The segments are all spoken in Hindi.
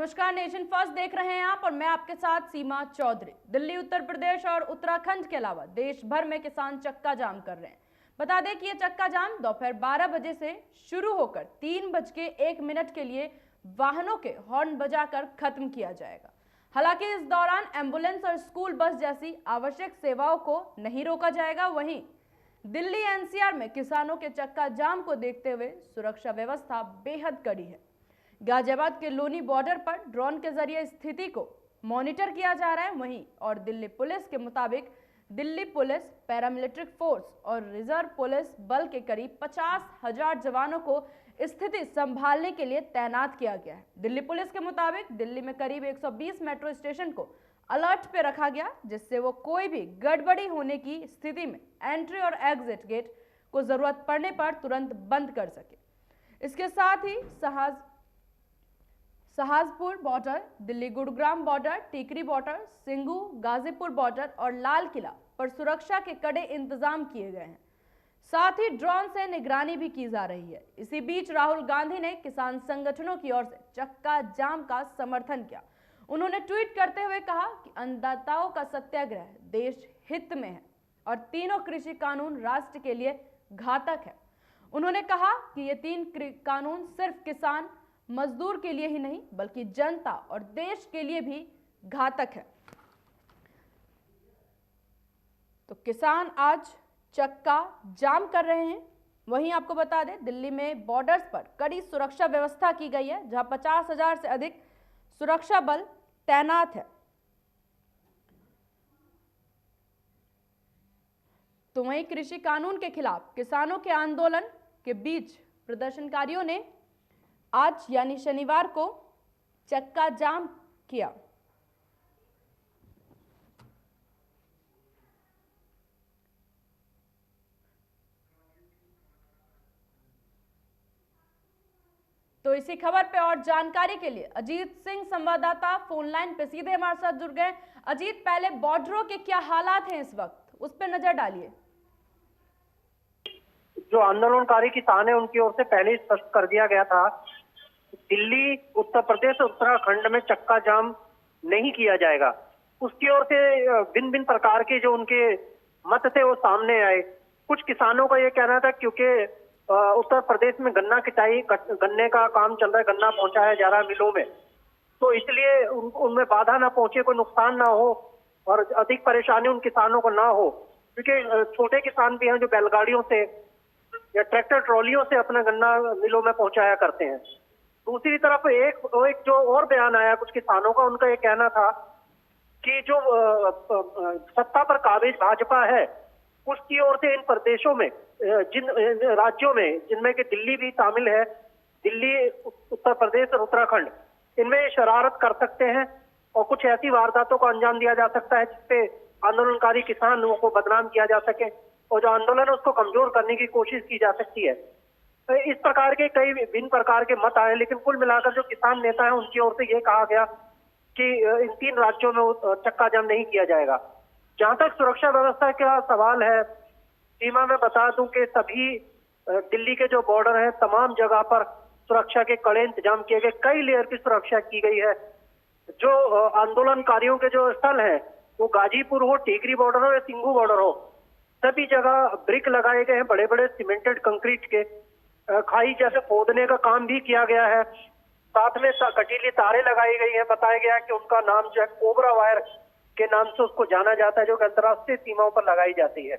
नमस्कार, नेशन फर्स्ट देख रहे हैं आप और मैं आपके साथ सीमा चौधरी। दिल्ली, उत्तर प्रदेश और उत्तराखंड के अलावा देश भर में किसान चक्का जाम कर रहे हैं। बता दें कि यह चक्का जाम दोपहर 12 बजे से शुरू होकर 3:01 के लिए वाहनों के हॉर्न बजाकर खत्म किया जाएगा। हालांकि इस दौरान एम्बुलेंस और स्कूल बस जैसी आवश्यक सेवाओं को नहीं रोका जाएगा। वहीं दिल्ली एनसीआर में किसानों के चक्का जाम को देखते हुए सुरक्षा व्यवस्था बेहद कड़ी है। गाजियाबाद के लोनी बॉर्डर पर ड्रोन के जरिए स्थिति को मॉनिटर किया जा रहा है। वहीं और दिल्ली पुलिस के मुताबिक दिल्ली पुलिस, पैरामिलिट्री फोर्स और रिजर्व पुलिस बल के करीब 50,000 जवानों को स्थिति संभालने के लिए तैनात किया गया है। दिल्ली पुलिस के मुताबिक दिल्ली में करीब 120 मेट्रो स्टेशन को अलर्ट पे रखा गया, जिससे वो कोई भी गड़बड़ी होने की स्थिति में एंट्री और एग्जिट गेट को जरूरत पड़ने पर तुरंत बंद कर सके। इसके साथ ही Shahjahanpur border, Delhi Gurugram border, Tikri border, Singhu, Ghazipur border और लाल किला पर सुरक्षा के कड़े इंतजाम किए गए हैं। साथ ही ड्रोन से निगरानी भी की जा रही है। इसी बीच राहुल गांधी ने किसान संगठनों की ओर से चक्का जाम का समर्थन किया। उन्होंने ट्वीट करते हुए कहा कि अन्नदाताओं का सत्याग्रह देश हित में है और तीनों कृषि कानून राष्ट्र के लिए घातक है। उन्होंने कहा कि ये 3 कानून सिर्फ किसान मजदूर के लिए ही नहीं बल्कि जनता और देश के लिए भी घातक है। तो किसान आज चक्का जाम कर रहे हैं। वहीं आपको बता दें, दिल्ली में बॉर्डर्स पर कड़ी सुरक्षा व्यवस्था की गई है, जहां 50,000 से अधिक सुरक्षा बल तैनात है। तो वहीं कृषि कानून के खिलाफ किसानों के आंदोलन के बीच प्रदर्शनकारियों ने आज यानी शनिवार को चक्का जाम किया। तो इसी खबर पे और जानकारी के लिए अजीत सिंह संवाददाता फोन लाइन पे सीधे हमारे साथ जुड़ गए। अजीत, पहले बॉर्डरों के क्या हालात हैं इस वक्त, उस पर नजर डालिए। जो आंदोलनकारी किसान है उनकी ओर से पहले ही स्पष्ट कर दिया गया था, दिल्ली, उत्तर प्रदेश और उत्तराखंड में चक्का जाम नहीं किया जाएगा। उसकी ओर से भिन्न भिन्न प्रकार के जो उनके मत थे वो सामने आए। कुछ किसानों का ये कहना था क्योंकि उत्तर प्रदेश में गन्ना कटाई, गन्ने का काम चल रहा है, गन्ना पहुंचाया जा रहा है मिलों में, तो इसलिए उनमें बाधा ना पहुंचे, कोई नुकसान ना हो और अधिक परेशानी उन किसानों को ना हो। क्योंकि छोटे किसान भी हैं जो बैलगाड़ियों से या ट्रैक्टर ट्रॉलियों से अपना गन्ना मिलों में पहुंचाया करते हैं। दूसरी तरफ एक जो और बयान आया कुछ किसानों का, उनका ये कहना था कि जो सत्ता पर काबिज भाजपा है उसकी ओर से इन प्रदेशों में, जिन राज्यों में जिनमें कि दिल्ली भी शामिल है, दिल्ली, उत्तर प्रदेश और उत्तराखंड, इनमें शरारत कर सकते हैं और कुछ ऐसी वारदातों को अंजाम दिया जा सकता है जिसपे आंदोलनकारी किसानों को बदनाम किया जा सके और जो आंदोलन है उसको कमजोर करने की कोशिश की जा सकती है। तो इस प्रकार के कई भिन्न प्रकार के मत आए, लेकिन कुल मिलाकर जो किसान नेता है उनकी ओर से ये कहा गया कि इन 3 राज्यों में चक्का जाम नहीं किया जाएगा। जहां तक सुरक्षा व्यवस्था का सवाल है, सीमा में बता दूं कि सभी दिल्ली के जो बॉर्डर है तमाम जगह पर सुरक्षा के कड़े इंतजाम किए गए, कई लेयर की सुरक्षा की गई है। जो आंदोलनकारियों के जो स्थल है वो गाजीपुर हो, टीकरी बॉर्डर हो या सिंगू बॉर्डर हो, सभी जगह ब्रिक लगाए गए हैं, बड़े बड़े सीमेंटेड कंक्रीट के, खाई जैसे खोदने का काम भी किया गया है। साथ में कटीली तारें लगाई गई हैं। बताया गया कि उनका नाम जो है कोबरा वायर के नाम से उसको जाना जाता है, जो अंतर्राष्ट्रीय सीमाओं पर लगाई जाती है।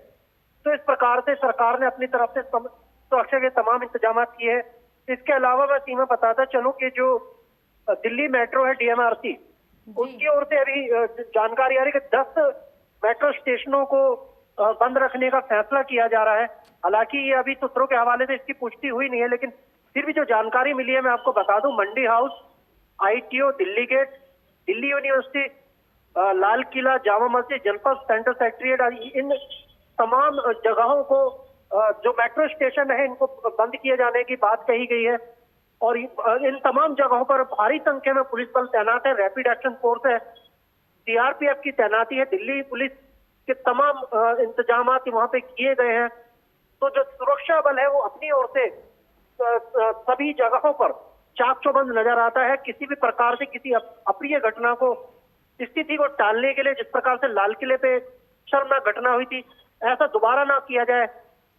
तो इस प्रकार से सरकार ने अपनी तरफ से सुरक्षा के तमाम इंतजाम किए हैं। इसके अलावा मैं सीमा बताता चलूं कि जो दिल्ली मेट्रो है, डीएमआरसी, उसकी ओर से अभी जानकारी आ रही है कि 10 मेट्रो स्टेशनों को बंद रखने का फैसला किया जा रहा है। हालांकि ये अभी सूत्रों के हवाले से इसकी पुष्टि हुई नहीं है, लेकिन फिर भी जो जानकारी मिली है मैं आपको बता दूं, Mandi house, ITO, Delhi gate, Delhi university, Lal Qila, Jama Masjid, Janpath central secretariat, इन तमाम जगहों को जो मेट्रो स्टेशन है इनको बंद किए जाने की बात कही गई है। और इन तमाम जगहों पर भारी संख्या में पुलिस बल तैनात है, रैपिड एक्शन फोर्स है, सीआरपीएफ की तैनाती है, दिल्ली पुलिस के तमाम इंतजाम वहां पे किए गए हैं। तो जो सुरक्षा बल है वो अपनी ओर से सभी जगहों पर चाक चौबंद नजर आता है। किसी भी प्रकार से किसी अप्रिय घटना को, स्थिति को टालने के लिए जिस प्रकार से लाल किले पे शर्मनाक घटना हुई थी, ऐसा दोबारा ना किया जाए,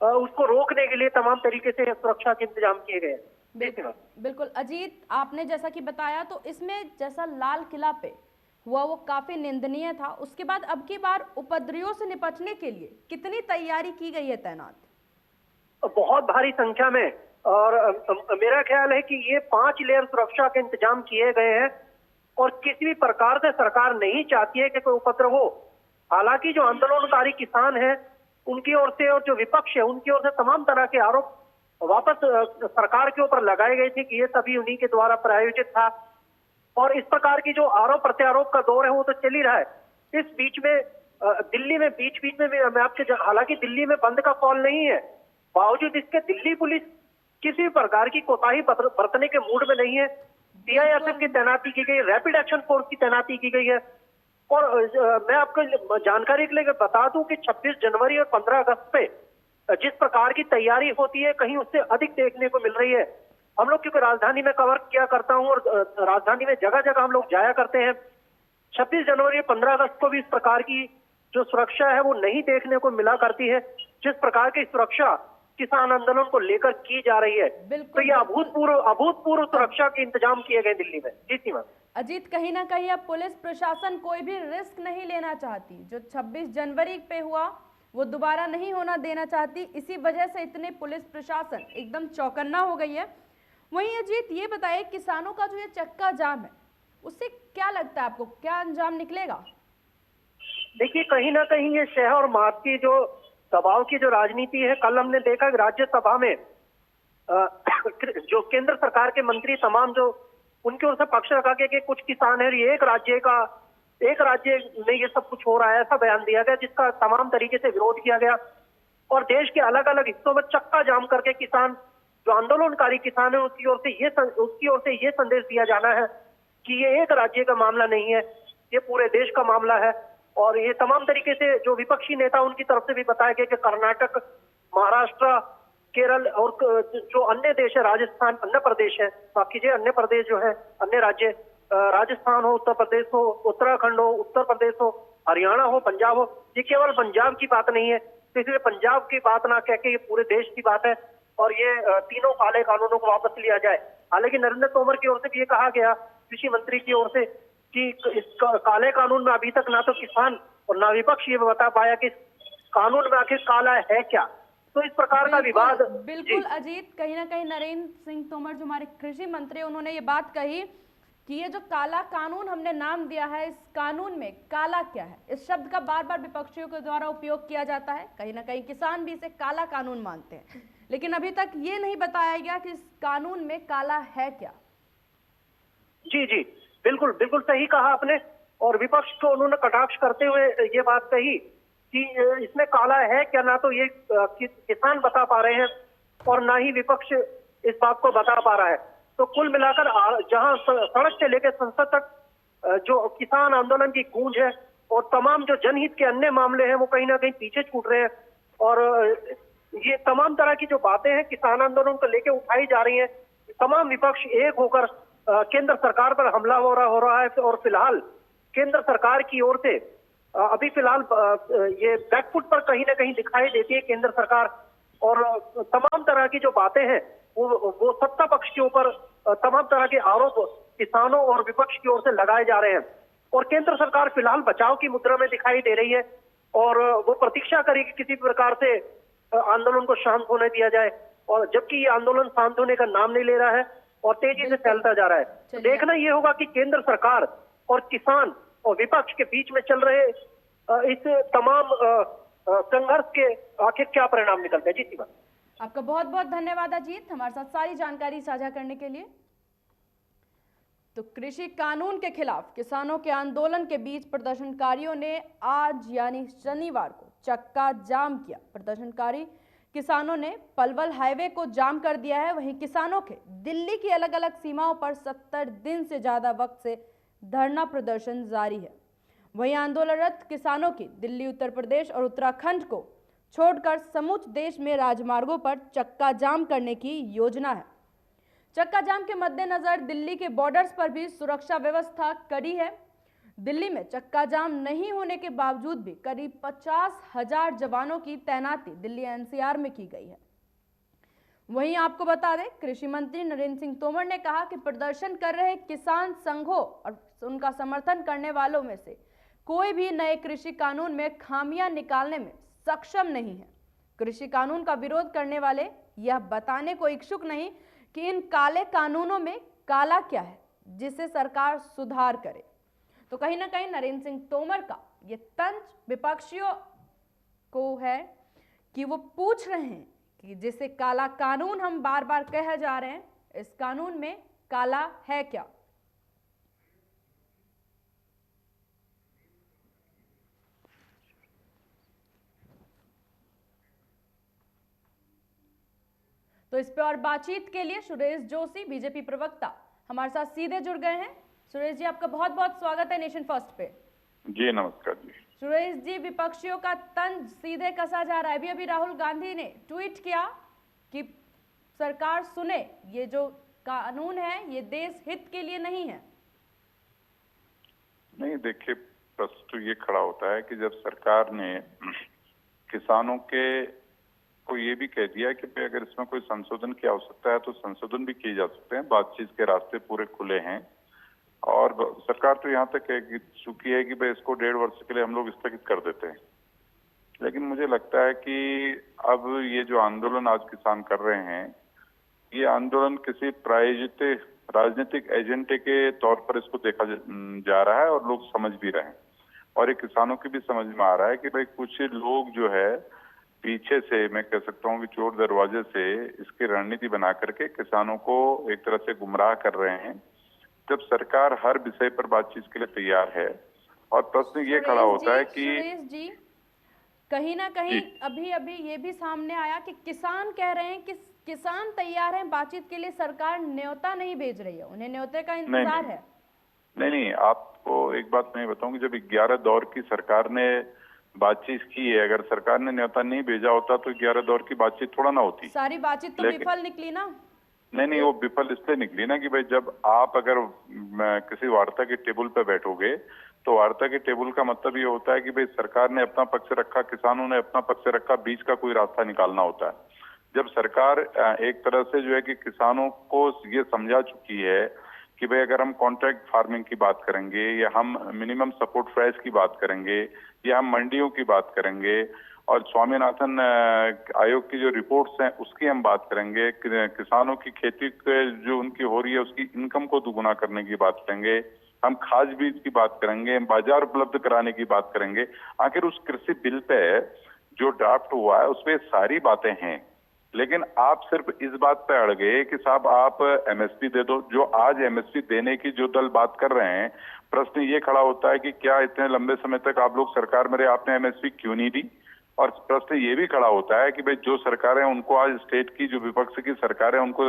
उसको रोकने के लिए तमाम तरीके से सुरक्षा के इंतजाम किए गए। बिल्कुल अजीत, आपने जैसा कि बताया, तो इसमें जैसा लाल किला पे हुआ वो काफी निंदनीय था। उसके बाद अब की बार उपद्रवियों से निपटने के लिए कितनी तैयारी की गई है तैनात? बहुत भारी संख्या में, और मेरा ख्याल है कि ये 5 लेयर सुरक्षा के इंतजाम किए गए हैं और किसी भी प्रकार से सरकार नहीं चाहती है कि कोई उपद्रव हो। हालांकि जो आंदोलनकारी किसान हैं उनकी ओर से और जो विपक्ष है उनकी ओर से तमाम तरह के आरोप वापस सरकार के ऊपर लगाए गए थे कि ये सभी उन्हीं के द्वारा प्रायोजित था, और इस प्रकार की जो आरोप प्रत्यारोप का दौर है वो तो चल ही रहा है। इस बीच में दिल्ली में बीच बीच में मैं आपके, हालांकि दिल्ली में बंद का कॉल नहीं है, बावजूद इसके दिल्ली पुलिस किसी भी प्रकार की कोताही बरतने के मूड में नहीं है। सीआईएसएफ की तैनाती की गई, रैपिड एक्शन फोर्स की तैनाती की गई है। और मैं आपको जानकारी के लिए बता दूं कि 26 जनवरी और 15 अगस्त पे जिस प्रकार की तैयारी होती है कहीं उससे अधिक देखने को मिल रही है। हम लोग क्योंकि राजधानी में कवर किया करता हूं और राजधानी में जगह जगह हम लोग जाया करते हैं, 26 जनवरी 15 अगस्त को भी इस प्रकार की जो सुरक्षा है वो नहीं देखने को मिला करती है जिस प्रकार की सुरक्षा किसान आंदोलन को लेकर की जा रही है। तो ये अभूतपूर्व सुरक्षा के इंतजाम किए गए दिल्ली में। जी सीमा अजीत, कहीं ना कहीं अब पुलिस प्रशासन कोई भी रिस्क नहीं लेना चाहती। जो 26 जनवरी पे हुआ वो दोबारा नहीं होना देना चाहती, इसी वजह से इतने पुलिस प्रशासन एकदम चौकन्ना हो गई है। वहीं अजीत, ये बताइए, किसानों का जो ये चक्का जाम है उससे क्या लगता है आपको, क्या अंजाम निकलेगा? देखिए, कहीं ना कहीं ये शह और मात की जो दबाव की जो राजनीति है, कल हमने देखा राज्यसभा में जो केंद्र सरकार के मंत्री तमाम जो उनकी ओर से पक्ष रखा गया कि कुछ किसान है, एक राज्य में ये सब कुछ हो रहा है, ऐसा बयान दिया गया जिसका तमाम तरीके से विरोध किया गया। और देश के अलग अलग हिस्सों में चक्का जाम करके किसान, जो आंदोलनकारी किसान है, उसकी ओर से ये संदेश दिया जाना है कि ये एक राज्य का मामला नहीं है, ये पूरे देश का मामला है। और ये तमाम तरीके से जो विपक्षी नेता उनकी तरफ से भी बताया गया कि कर्नाटक, महाराष्ट्र, केरल और जो अन्य देश है, राजस्थान, अन्य प्रदेश है, बाकी जो अन्य प्रदेश जो है, अन्य राज्य, राजस्थान हो, उत्तर प्रदेश हो, उत्तराखंड हो, उत्तर प्रदेश हो, हरियाणा हो, पंजाब हो, ये केवल पंजाब की बात नहीं है, तो इसलिए पंजाब की बात ना कह के ये पूरे देश की बात है और ये तीनों काले कानूनों को वापस लिया जाए। हालांकि नरेंद्र तोमर की ओर से भी ये कहा गया, कृषि मंत्री की ओर से, कि इस काले कानून में अभी तक ना तो किसान और ना विपक्ष ये बता पाया कि कानून में आखिर काला है क्या। तो इस प्रकार का विवाद। बिल्कुल अजीत, कहीं ना कहीं नरेंद्र सिंह तोमर जो हमारे कृषि मंत्री, उन्होंने ये बात कही कि ये जो काला कानून हमने नाम दिया है, इस कानून में काला क्या है, इस शब्द का बार बार विपक्षियों के द्वारा उपयोग किया जाता है। कहीं ना कहीं किसान भी इसे काला कानून मानते हैं, लेकिन अभी तक ये नहीं बताया गया कि इस कानून में काला है क्या। जी जी, बिल्कुल बिल्कुल सही कहा आपने। और विपक्ष को उन्होंने कटाक्ष करते हुए ये बात कही कि इसमें काला है क्या, ना तो ये किसान बता पा रहे हैं और ना ही विपक्ष इस बात को बता पा रहा है। तो कुल मिलाकर जहां सड़क से लेकर संसद तक जो किसान आंदोलन की गूंज है और तमाम जो जनहित के अन्य मामले हैं वो कहीं ना कहीं पीछे छूट रहे हैं। और ये तमाम तरह की जो बातें हैं किसान आंदोलन को लेकर उठाई जा रही हैं, तमाम विपक्ष एक होकर केंद्र सरकार पर हमला हो रहा है। और फिलहाल केंद्र सरकार की ओर से अभी फिलहाल ये बैकफुट पर कहीं ना कहीं दिखाई देती है केंद्र सरकार। और तमाम तरह की जो बातें हैं वो सत्ता पक्ष के ऊपर तमाम तरह के आरोप किसानों और विपक्ष की ओर से लगाए जा रहे हैं। और केंद्र सरकार फिलहाल बचाव की मुद्रा में दिखाई दे रही है और वो प्रतीक्षा करेगी किसी प्रकार से आंदोलन को शांत होने दिया जाए। और जबकि ये आंदोलन शांत होने का नाम नहीं ले रहा है और तेजी से फैलता जा रहा है। तो देखना ये होगा कि केंद्र सरकार और किसान और विपक्ष के बीच में चल रहे इस तमाम संघर्ष के आखिर क्या परिणाम निकलते हैं। जी सीमा, आपका बहुत बहुत धन्यवाद अजीत, हमारे साथ सारी जानकारी साझा करने के लिए। तो कृषि कानून के खिलाफ किसानों के आंदोलन के बीच प्रदर्शनकारियों ने आज यानी शनिवार को चक्का जाम किया। प्रदर्शनकारी किसानों ने पलवल हाईवे को जाम कर दिया है। वहीं किसानों के दिल्ली की अलग अलग सीमाओं पर 70 दिन से ज्यादा वक्त से धरना प्रदर्शन जारी है। वहीं आंदोलनरत किसानों की दिल्ली, उत्तर प्रदेश और उत्तराखंड को छोड़कर समूचे देश में राजमार्गों पर चक्का जाम करने की योजना है। चक्का जाम के मद्देनजर दिल्ली के बॉर्डर्स पर भी सुरक्षा व्यवस्था कड़ी है। दिल्ली में चक्का जाम नहीं होने के बावजूद भी करीब 50,000 जवानों की तैनाती दिल्ली एनसीआर में की गई है। वहीं आपको बता दें, कृषि मंत्री नरेंद्र सिंह तोमर ने कहा कि प्रदर्शन कर रहे किसान संघों और उनका समर्थन करने वालों में से कोई भी नए कृषि कानून में खामियां निकालने में सक्षम नहीं है। कृषि कानून का विरोध करने वाले यह बताने को इच्छुक नहीं कि इन काले कानूनों में काला क्या है जिसे सरकार सुधार करे। तो कहीं ना कहीं नरेंद्र सिंह तोमर का ये तंज विपक्षियों को है कि वो पूछ रहे हैं कि जिसे काला कानून हम बार बार कहे जा रहे हैं, इस कानून में काला है क्या। तो इस पे और बातचीत के लिए सुरेश जोशी बीजेपी प्रवक्ता हमारे साथ सीधे जुड़ गए हैं। सुरेश जी, आपका बहुत बहुत स्वागत है नेशन फर्स्ट पे। जी नमस्कार जी। सुरेश जी, विपक्षियों का तंज सीधे कसा जा रहा है। अभी राहुल गांधी ने ट्वीट किया कि सरकार सुने, ये जो कानून है ये देश हित के लिए नहीं है। नहीं, देखिए, प्रश्न तो ये खड़ा होता है कि जब सरकार ने किसानों के को ये भी कह दिया कि भाई अगर इसमें कोई संशोधन की आवश्यकता है तो संशोधन भी किए जा सकते हैं, बातचीत के रास्ते पूरे खुले हैं। और सरकार तो यहाँ तक कह चुकी है कि भाई इसको 1.5 वर्ष के लिए हम लोग स्थगित कर देते हैं। लेकिन मुझे लगता है कि अब ये जो आंदोलन आज किसान कर रहे हैं, ये आंदोलन किसी प्रायोजित राजनीतिक एजेंडे के तौर पर इसको देखा जा रहा है और लोग समझ भी रहे हैं। और ये किसानों की भी समझ में आ रहा है कि भाई कुछ लोग जो है पीछे से, मैं कह सकता हूँ कि चोर दरवाजे से इसकी रणनीति बना करके किसानों को एक तरह से गुमराह कर रहे हैं। जब सरकार हर विषय पर बातचीत के लिए तैयार है और प्रश्न ये खड़ा होता है कि सुरेश जी, कहीं ना कहीं अभी अभी ये भी सामने आया कि किसान कह रहे हैं कि किसान तैयार हैं बातचीत के लिए, सरकार न्योता नहीं भेज रही है, उन्हें न्योते का इंतजार है। नहीं, आपको एक बात मैं बताऊं कि जब 11 दौर की सरकार ने बातचीत की है, अगर सरकार ने न्योता नहीं भेजा होता तो 11 दौर की बातचीत थोड़ा ना होती। सारी बातचीत तो विफल निकली ना। नहीं, वो विफल इसलिए निकली ना कि भाई जब आप अगर किसी वार्ता के टेबल पे बैठोगे तो वार्ता के टेबल का मतलब ये होता है कि भाई सरकार ने अपना पक्ष रखा, किसानों ने अपना पक्ष रखा, बीच का कोई रास्ता निकालना होता है। जब सरकार एक तरह से जो है कि किसानों को ये समझा चुकी है कि भाई अगर हम कॉन्ट्रैक्ट फार्मिंग की बात करेंगे या हम मिनिमम सपोर्ट प्राइस की बात करेंगे या हम मंडियों की बात करेंगे और स्वामीनाथन आयोग की जो रिपोर्ट्स हैं उसकी हम बात करेंगे, किसानों की खेती जो उनकी हो रही है उसकी इनकम को दुगुना करने की बात करेंगे, हम खाद बीज की बात करेंगे, हम बाजार उपलब्ध कराने की बात करेंगे। आखिर उस कृषि बिल पे जो ड्राफ्ट हुआ है उसपे सारी बातें हैं, लेकिन आप सिर्फ इस बात पे अड़ गए कि साहब आप एमएसपी दे दो। जो आज एमएसपी देने की जो दल बात कर रहे हैं, प्रश्न ये खड़ा होता है कि क्या इतने लंबे समय तक आप लोग सरकार में रहे, आपने एमएसपी क्यों नहीं दी? और प्रश्न ये भी खड़ा होता है कि भाई जो सरकारें उनको आज स्टेट की जो विपक्ष की सरकारें उनको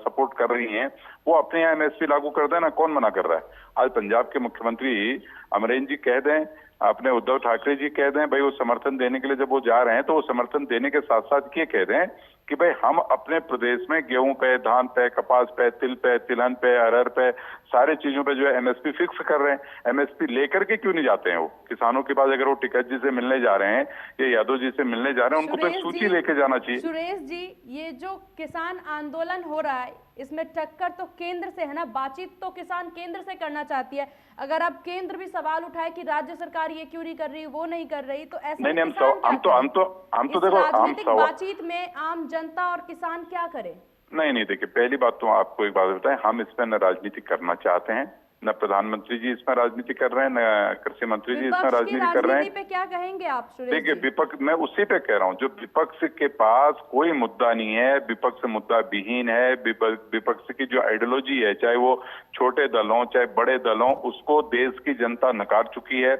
सपोर्ट कर रही हैं, वो अपने यहाँ एमएसपी लागू कर दें ना, कौन मना कर रहा है? आज पंजाब के मुख्यमंत्री अमरेंद्र जी कह दें, अपने उद्धव ठाकरे जी कह दें, भाई वो समर्थन देने के लिए जब वो जा रहे हैं तो वो समर्थन देने के साथ साथ ये कह दें कि भाई हम अपने प्रदेश में गेहूं पे, धान पे, कपास पे, तिल पे, तिलहन पे, अरहर पे, सारे चीजों पे जो है एमएसपी फिक्स कर रहे हैं। एमएसपी लेकर के क्यों नहीं जाते हैं वो किसानों के पास? अगर वो टिकैत जी से मिलने जा रहे हैं या यादव जी से मिलने जा रहे हैं, उनको तो एक सूची लेके जाना चाहिए। सुरेश जी, ये जो किसान आंदोलन हो रहा है इसमें टक्कर तो केंद्र से है ना, बातचीत तो किसान केंद्र से करना चाहती है। अगर अब केंद्र भी सवाल उठाए कि राज्य सरकार ये क्यों नहीं कर रही, वो नहीं कर रही, तो ऐसा नहीं, हम तो देखो राजनीतिक बातचीत में आम जनता और किसान क्या करे? नहीं, देखिए, पहली बात तो आपको एक बात बताएं, हम इसमें न राजनीति करना चाहते हैं, न प्रधानमंत्री जी इसमें राजनीति कर रहे हैं, न कृषि मंत्री जी इसमें राजनीति कर रहे हैं। पे क्या कहेंगे आप? देखिए, विपक्ष, मैं उसी पे कह रहा हूँ, जो विपक्ष के पास कोई मुद्दा नहीं है, विपक्ष मुद्दा विहीन है। विपक्ष की जो आइडियोलॉजी है, चाहे वो छोटे दल हों चाहे बड़े दल हों, उसको देश की जनता नकार चुकी है।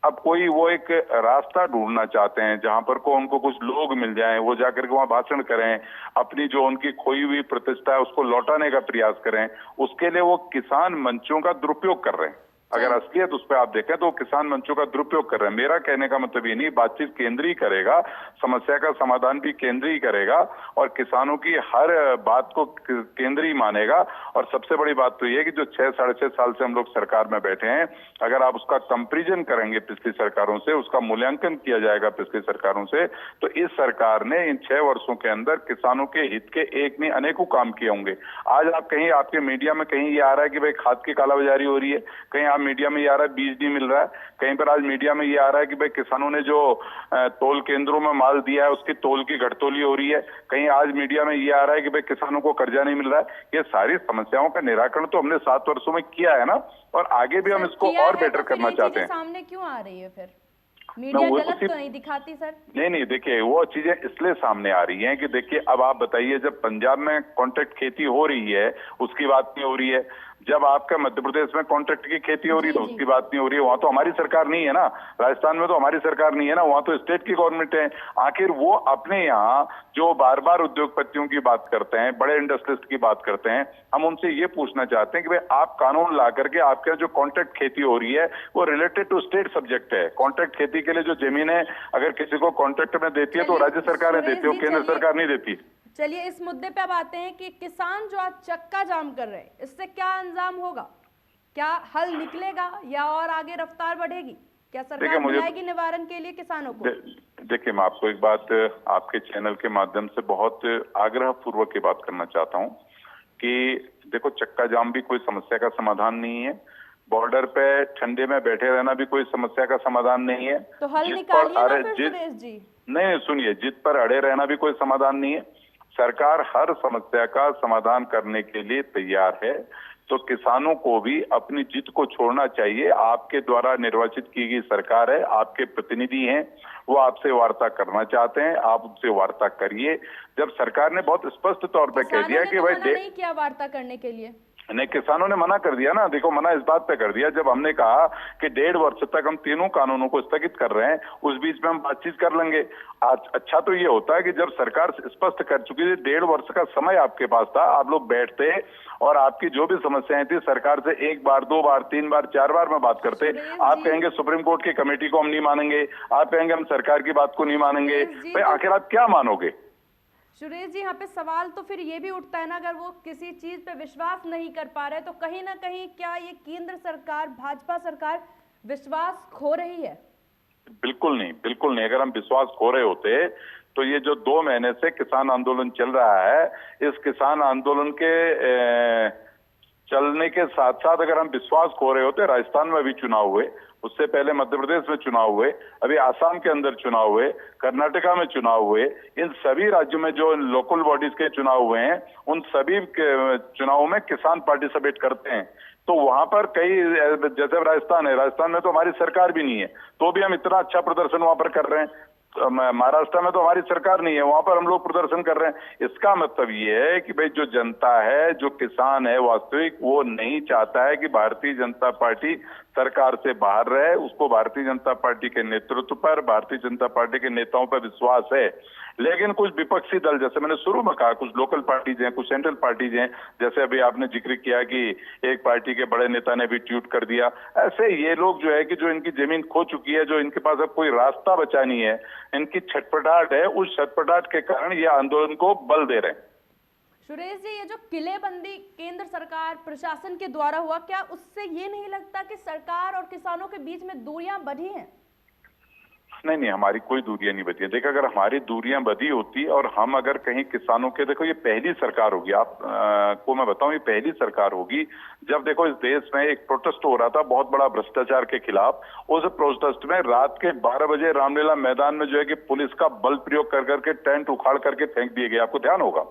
अब कोई वो एक रास्ता ढूंढना चाहते हैं जहां पर को उनको कुछ लोग मिल जाएं, वो जाकर के वहां भाषण करें, अपनी जो उनकी खोई हुई प्रतिष्ठा है उसको लौटाने का प्रयास करें। उसके लिए वो किसान मंचों का दुरुपयोग कर रहे हैं। अगर असलियत उस पर आप देखें तो किसान मंचों का दुरुपयोग कर रहे हैं। मेरा कहने का मतलब ये नहीं, बातचीत केंद्रीय करेगा, समस्या का समाधान भी केंद्रीय करेगा और किसानों की हर बात को केंद्रीय मानेगा। और सबसे बड़ी बात तो ये है कि जो 6-6.5 साल से हम लोग सरकार में बैठे हैं, अगर आप उसका कंपैरिजन करेंगे पिछली सरकारों से, उसका मूल्यांकन किया जाएगा पिछली सरकारों से, तो इस सरकार ने इन 6 वर्षों के अंदर किसानों के हित के एक नहीं अनेकों काम किए होंगे। आज आप कहीं आपके मीडिया में कहीं ये आ रहा है कि भाई खाद की कालाबाजारी हो रही है, कहीं आप मीडिया में ये आ रहा है बीज नहीं मिल रहा है, कहीं पर आज मीडिया में ये आ रहा है कि भाई किसानों ने जो तोल केंद्रों में माल दिया है उसकी तोल की घटतोली हो रही है, कहीं आज मीडिया में ये आ रहा है कि भाई किसानों को कर्जा नहीं मिल रहा है। ये सारी समस्याओं का निराकरण तो हमने 7 वर्षों में किया है ना, और आगे भी हम इसको और बेटर करना चाहते हैं। सामने क्यों आ रही है फिर? मीडिया गलत तो नहीं दिखाती सर? नहीं, देखिए वो चीजें इसलिए सामने आ रही हैं कि देखिए अब आप बताइए, जब पंजाब में कॉन्ट्रैक्ट खेती हो रही है उसकी बात नहीं हो रही है, जब आपका मध्य प्रदेश में कॉन्ट्रैक्ट की खेती हो रही है तो उसकी बात नहीं हो रही है। वहां तो हमारी सरकार नहीं है ना, राजस्थान में तो हमारी सरकार नहीं है ना, वहां तो स्टेट की गवर्नमेंट है। आखिर वो अपने यहाँ जो बार बार उद्योगपतियों की बात करते हैं, बड़े इंडस्ट्रियलिस्ट की बात करते हैं, हम उनसे ये पूछना चाहते हैं कि भाई आप कानून ला करके आपके जो कॉन्ट्रैक्ट खेती हो रही है वो रिलेटेड टू स्टेट सब्जेक्ट है। कॉन्ट्रैक्ट खेती के लिए जो जमीनें अगर किसी को कॉन्ट्रैक्ट में देती है तो राज्य सरकारें देती है, केंद्र सरकार नहीं देती। चलिए इस मुद्दे पे अब आते हैं कि किसान जो आज चक्का जाम कर रहे हैं, इससे क्या अंजाम होगा? क्या हल निकलेगा या और आगे रफ्तार बढ़ेगी? क्या सरकार बनाएगी निवारण के लिए किसानों को? देखिए मैं आपको एक बात आपके चैनल के माध्यम से बहुत आग्रह पूर्वक की बात करना चाहता हूं कि देखो, चक्का जाम भी कोई समस्या का समाधान नहीं है, बॉर्डर पे ठंडे में बैठे रहना भी कोई समस्या का समाधान नहीं है। तो हल निकालिए ना फिर सुरेश जी। नहीं सुनिए, जिद पर अड़े रहना भी कोई समाधान नहीं है। सरकार हर समस्या का समाधान करने के लिए तैयार है, तो किसानों को भी अपनी जिद को छोड़ना चाहिए। आपके द्वारा निर्वाचित की गई सरकार है, आपके प्रतिनिधि हैं, वो आपसे वार्ता करना चाहते हैं, आप उनसे वार्ता करिए। जब सरकार ने बहुत स्पष्ट तौर पे कह दिया कि भाई नहीं किया वार्ता करने के लिए, नहीं, किसानों ने मना कर दिया ना। देखो, मना इस बात पे कर दिया जब हमने कहा कि 1.5 वर्ष तक हम तीनों कानूनों को स्थगित कर रहे हैं, उस बीच में हम बातचीत कर लेंगे। अच्छा तो ये होता है कि जब सरकार स्पष्ट कर चुकी थी, 1.5 वर्ष का समय आपके पास था, आप लोग बैठते और आपकी जो भी समस्याएं थी सरकार से 1 बार 2 बार 3 बार 4 बार में बात करते। आप कहेंगे सुप्रीम कोर्ट की कमेटी को हम नहीं मानेंगे, आप कहेंगे हम सरकार की बात को नहीं मानेंगे, भाई आखिर आप क्या मानोगे? सुरेश जी, यहाँ पे सवाल तो फिर ये भी उठता है ना, अगर वो किसी चीज पे विश्वास नहीं कर पा रहे तो कहीं ना कहीं क्या ये केंद्र सरकार, भाजपा सरकार विश्वास खो रही है? बिल्कुल नहीं, बिल्कुल नहीं। अगर हम विश्वास खो रहे होते तो ये जो 2 महीने से किसान आंदोलन चल रहा है, इस किसान आंदोलन के चलने के साथ साथ अगर हम विश्वास खो रहे होते, राजस्थान में भी चुनाव हुए, उससे पहले मध्य प्रदेश में चुनाव हुए, अभी आसाम के अंदर चुनाव हुए, कर्नाटका में चुनाव हुए, इन सभी राज्यों में जो लोकल बॉडीज के चुनाव हुए हैं, उन सभी चुनावों में किसान पार्टिसिपेट करते हैं। तो वहां पर कई, जैसे राजस्थान है, राजस्थान में तो हमारी सरकार भी नहीं है, तो भी हम इतना अच्छा प्रदर्शन वहां पर कर रहे हैं। महाराष्ट्र में तो हमारी सरकार नहीं है, वहां पर हम लोग प्रदर्शन कर रहे हैं। इसका मतलब ये है कि भाई जो जनता है, जो किसान है वास्तविक, वो नहीं चाहता है कि भारतीय जनता पार्टी सरकार से बाहर रहे। उसको भारतीय जनता पार्टी के नेतृत्व पर, भारतीय जनता पार्टी के नेताओं पर विश्वास है। लेकिन कुछ विपक्षी दल, जैसे मैंने शुरू में कहा, कुछ लोकल पार्टीज हैं, कुछ सेंट्रल पार्टीज हैं, जैसे अभी आपने जिक्र किया कि एक पार्टी के बड़े नेता ने भी ट्वीट कर दिया, ऐसे ये लोग जो है कि जो इनकी जमीन खो चुकी है, जो इनके पास अब कोई रास्ता बचा नहीं है, इनकी छटपटाहट है, उस छटपटाहट के कारण ये आंदोलन को बल दे रहे हैं। सुरेश जी, ये जो किलेबंदी केंद्र सरकार प्रशासन के द्वारा हुआ, क्या उससे ये नहीं लगता कि सरकार और किसानों के बीच में दूरियां बढ़ी हैं? नहीं, हमारी कोई दूरियां नहीं बची है। देखो, अगर हमारी दूरियां बढ़ी होती और हम अगर कहीं किसानों के, देखो ये पहली सरकार होगी, आप को मैं बताऊं, ये पहली सरकार होगी जब देखो इस देश में एक प्रोटेस्ट हो रहा था बहुत बड़ा भ्रष्टाचार के खिलाफ। उस प्रोटेस्ट में रात के 12 बजे रामलीला मैदान में जो है कि पुलिस का बल प्रयोग कर करके टेंट उखाड़ करके फेंक दिए गए, आपको ध्यान होगा।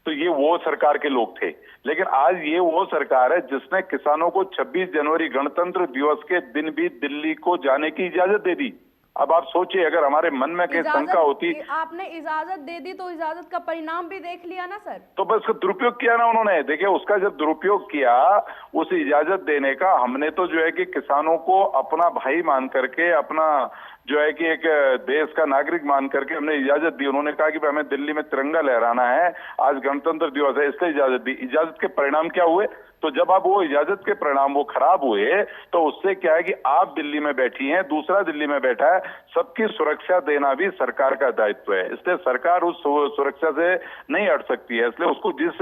तो ये वो सरकार के लोग थे। लेकिन आज ये वो सरकार है जिसने किसानों को 26 जनवरी गणतंत्र दिवस के दिन भी दिल्ली को जाने की इजाजत दे दी। अब आप सोचिए, अगर हमारे मन में कहीं शंका होती, आपने इजाजत दे दी तो इजाजत का परिणाम भी देख लिया ना सर। तो बस दुरुपयोग किया ना उन्होंने। देखिए, उसका जब दुरुपयोग किया, उस इजाजत देने का, हमने तो जो है कि किसानों को अपना भाई मान करके, अपना जो है कि एक देश का नागरिक मान करके हमने इजाजत दी। उन्होंने कहा कि हमें दिल्ली में तिरंगा लहराना है, आज गणतंत्र दिवस है, इसलिए इजाजत दी। इजाजत के परिणाम क्या हुए? तो जब अब वो इजाजत के परिणाम वो खराब हुए तो उससे क्या है कि आप दिल्ली में बैठी हैं, दूसरा दिल्ली में बैठा है, सबकी सुरक्षा देना भी सरकार का दायित्व है। इसलिए सरकार उस सुरक्षा से नहीं हट सकती है। इसलिए उसको जिस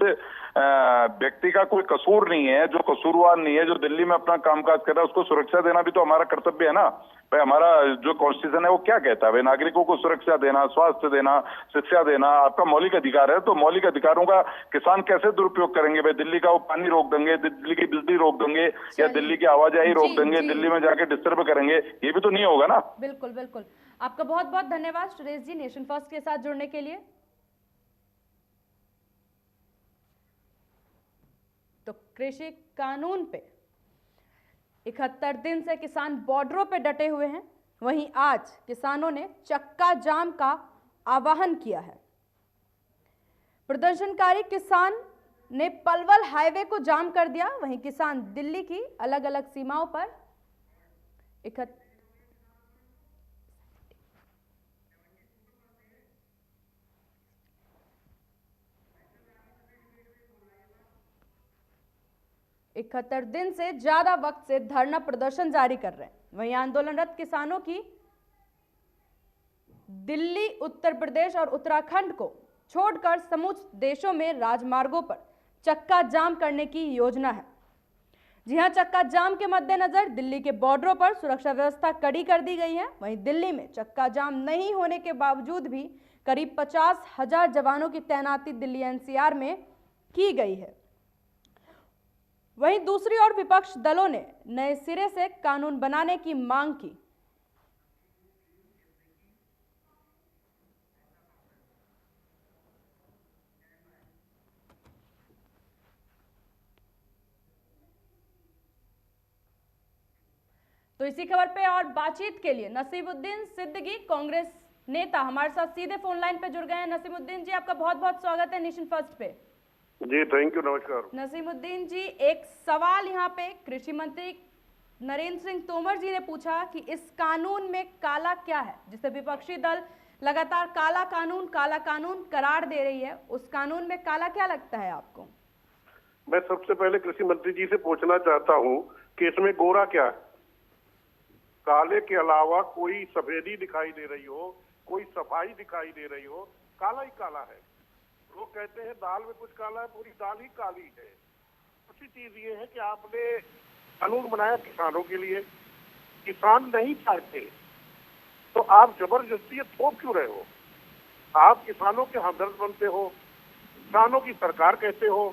व्यक्ति का कोई कसूर नहीं है, जो कसूरवार नहीं है, जो दिल्ली में अपना कामकाज कर रहा है, उसको सुरक्षा देना भी तो हमारा कर्तव्य है ना भाई। हमारा जो कॉन्स्टिट्यूशन है वो क्या कहता है भाई? नागरिकों को सुरक्षा देना, स्वास्थ्य देना, शिक्षा देना आपका मौलिक अधिकार है। तो मौलिक अधिकारों का किसान कैसे दुरुपयोग करेंगे भाई? दिल्ली का वो पानी रोक देंगे, दिल्ली की बिजली रोक देंगे, या दिल्ली की आवाजाही रोक देंगे, दिल्ली में जाके डिस्टर्ब करेंगे, ये भी तो नहीं होगा ना। बिल्कुल बिल्कुल, आपका बहुत बहुत धन्यवाद सुरेश जी नेशन फर्स्ट के साथ जुड़ने के लिए। तो कृषि कानून पे 71 दिन से किसान बॉर्डरों पे डटे हुए हैं। वहीं आज किसानों ने चक्का जाम का आह्वान किया है। प्रदर्शनकारी किसान ने पलवल हाईवे को जाम कर दिया। वहीं किसान दिल्ली की अलग अलग सीमाओं पर 71 दिन से ज्यादा वक्त से धरना प्रदर्शन जारी कर रहे हैं। वहीं आंदोलनरत किसानों की दिल्ली, उत्तर प्रदेश और उत्तराखंड को छोड़कर समूचे देशों में राजमार्गों पर चक्का जाम करने की योजना है। जी हां, चक्का जाम के मद्देनजर दिल्ली के बॉर्डरों पर सुरक्षा व्यवस्था कड़ी कर दी गई है। वहीं दिल्ली में चक्का जाम नहीं होने के बावजूद भी करीब 50,000 जवानों की तैनाती दिल्ली एनसीआर में की गई है। वहीं दूसरी ओर विपक्ष दलों ने नए सिरे से कानून बनाने की मांग की। तो इसी खबर पे और बातचीत के लिए नसीमुद्दीन सिद्दीकी कांग्रेस नेता हमारे साथ सीधे फोन लाइन पे जुड़ गए हैं। नसीमुद्दीन जी, आपका बहुत बहुत स्वागत है नेशन फर्स्ट पे। जी थैंक यू, नमस्कार। नसीमुद्दीन जी, एक सवाल यहाँ पे कृषि मंत्री नरेंद्र सिंह तोमर जी ने पूछा कि इस कानून में काला क्या है, जिसे विपक्षी दल लगातार काला कानून करार दे रही है। उस कानून में काला क्या लगता है आपको? मैं सबसे पहले कृषि मंत्री जी से पूछना चाहता हूँ कि इसमें गोरा क्या है? काले के अलावा कोई सफेदी दिखाई दे रही हो, कोई सफाई दिखाई दे रही हो, काला ही काला है। लोग कहते हैं दाल में कुछ काला है, पूरी दाल ही काली है। दूसरी चीज ये है कि आपने कानून बनाया किसानों के लिए, किसान नहीं चाहते तो आप जबरदस्ती ये थोप क्यों रहे हो? आप किसानों के हमदर्द बनते हो, किसानों की सरकार कहते हो,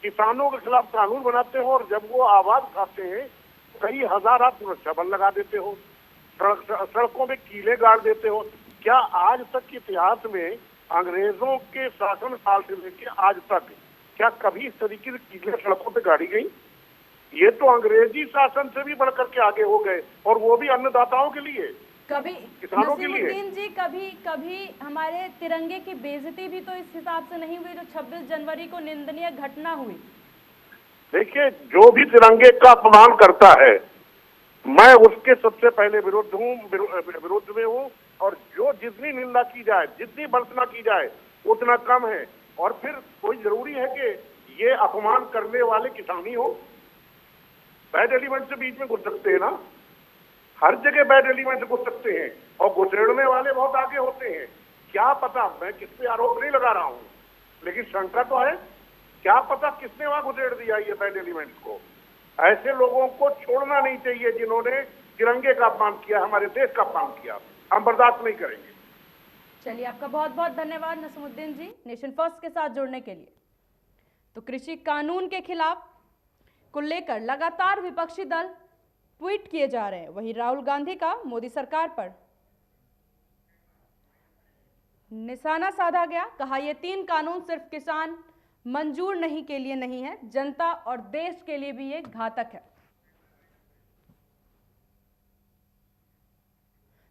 किसानों के खिलाफ कानून बनाते हो, और जब वो आवाज उठाते हैं कई हजार आप सुरक्षा बल लगा देते हो, सड़कों में कीले गाड़ देते हो। क्या आज तक के इतिहास में अंग्रेजों के शासन काल से लेकर आज तक क्या कभी इस तरीके से कीले सड़कों पे गाड़ी गई? ये तो अंग्रेजी शासन से भी बढ़कर के आगे हो गए, और वो भी अन्नदाताओं के लिए, कभी किसानों के लिए। नसीमुद्दीन जी, कभी हमारे तिरंगे की बेइज्जती भी तो इस हिसाब से नहीं हुई जो 26 जनवरी को निंदनीय घटना हुई। देखिए, जो भी तिरंगे का अपमान करता है मैं उसके सबसे पहले विरुद्ध में हूँ, और जो जितनी निंदा की जाए, जितनी भर्त्सना की जाए उतना कम है। और फिर कोई जरूरी है कि ये अपमान करने वाले किसान ही हो? बैड एलिमेंट से बीच में घुस सकते हैं ना, हर जगह बैड एलिमेंट घुस सकते हैं, और घुसेड़ने वाले बहुत आगे होते हैं। क्या पता, मैं किस पे आरोप नहीं लगा रहा हूँ, लेकिन शंका तो है, क्या पता किसने वहां घुसेड़ दिया ये बैड एलिमेंट को। ऐसे लोगों को छोड़ना नहीं चाहिए जिन्होंने तिरंगे का अपमान किया, हमारे देश का अपमान किया। हम बर्दाश्त नहीं करेंगे। चलिए, आपका बहुत बहुत धन्यवाद नसीमुद्दीन जी नेशन फर्स्ट के साथ जुड़ने के लिए। तो कृषि कानून के खिलाफ को लेकर लगातार विपक्षी दल ट्वीट किए जा रहे हैं। वहीं राहुल गांधी का मोदी सरकार पर निशाना साधा गया। कहा, यह 3 कानून सिर्फ किसान मंजूर नहीं के लिए नहीं है, जनता और देश के लिए भी ये घातक है।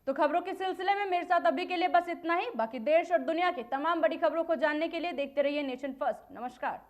तो खबरों के सिलसिले में मेरे साथ अभी के लिए बस इतना ही। बाकी देश और दुनिया की तमाम बड़ी खबरों को जानने के लिए देखते रहिए नेशन फर्स्ट। नमस्कार।